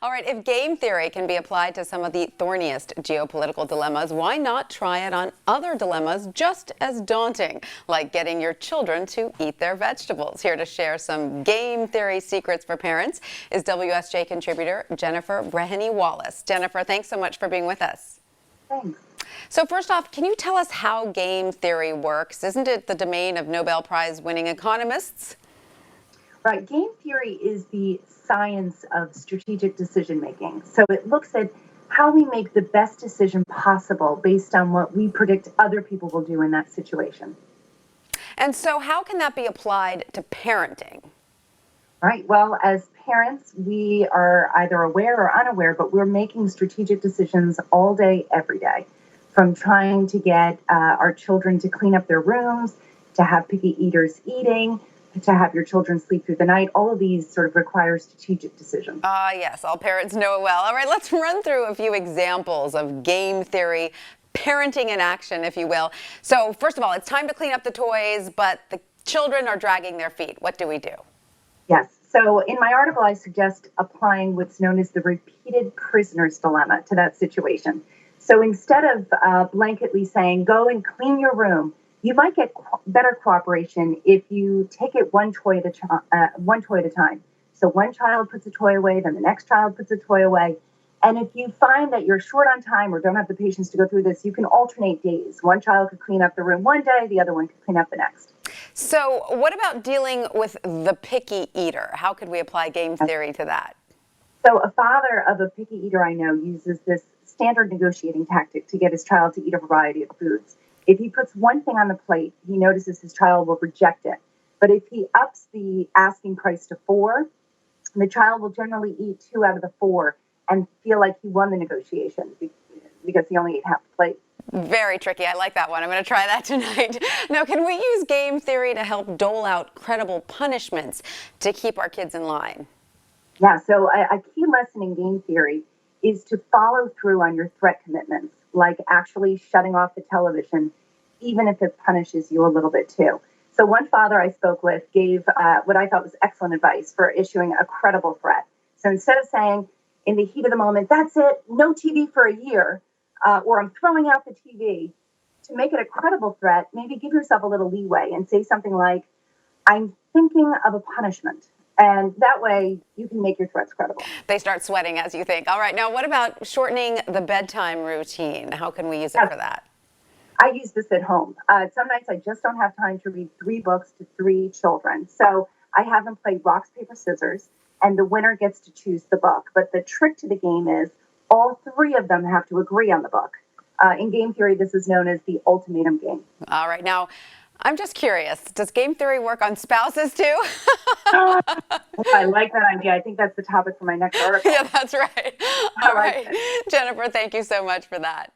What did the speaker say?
All right, if game theory can be applied to some of the thorniest geopolitical dilemmas, why not try it on other dilemmas just as daunting, like getting your children to eat their vegetables? Here to share some game theory secrets for parents is WSJ contributor Jennifer Wallace. Jennifer, thanks so much for being with us. Thanks. So first off, can you tell us how game theory works? Isn't it the domain of Nobel Prize winning economists? Right. Game theory is the science of strategic decision making. So it looks at how we make the best decision possible based on what we predict other people will do in that situation. And so how can that be applied to parenting? Right. Well, as parents, we are either aware or unaware, but we're making strategic decisions all day, every day, from trying to get our children to clean up their rooms, to have picky eaters eating, to have your children sleep through the night. All of these sort of require strategic decisions. Yes, all parents know it well. All right, let's run through a few examples of game theory, parenting in action, if you will. So first of all, it's time to clean up the toys, but the children are dragging their feet. What do we do? Yes. So in my article, I suggest applying what's known as the repeated prisoner's dilemma to that situation. So instead of blanketly saying, go and clean your room, you might get better cooperation if you take it one toy at a time. So one child puts a toy away, then the next child puts a toy away. And if you find that you're short on time or don't have the patience to go through this, you can alternate days. One child could clean up the room one day, the other one could clean up the next. So what about dealing with the picky eater? How could we apply game theory to that? So a father of a picky eater I know uses this standard negotiating tactic to get his child to eat a variety of foods. If he puts one thing on the plate, he notices his child will reject it. But if he ups the asking price to 4, the child will generally eat 2 out of the 4 and feel like he won the negotiation because he only ate half the plate. Very tricky. I like that one. I'm going to try that tonight. Now, can we use game theory to help dole out credible punishments to keep our kids in line? Yeah, so a key lesson in game theory is to follow through on your threat commitments, like actually shutting off the television, even if it punishes you a little bit too. So one father I spoke with gave what I thought was excellent advice for issuing a credible threat. So instead of saying in the heat of the moment, that's it, no TV for a year, or I'm throwing out the TV, to make it a credible threat, maybe give yourself a little leeway and say something like, I'm thinking of a punishment. And that way you can make your threats credible. They start sweating as you think. All right. Now, what about shortening the bedtime routine? How can we use it for that? I use this at home. Some nights I just don't have time to read 3 books to 3 children. So I have them play rocks, paper, scissors, and the winner gets to choose the book. But the trick to the game is all 3 of them have to agree on the book. In game theory, this is known as the ultimatum game. All right. Now, I'm just curious. Does game theory work on spouses too? I like that idea. I think that's the topic for my next article. Yeah, that's right. All right. Jennifer, thank you so much for that.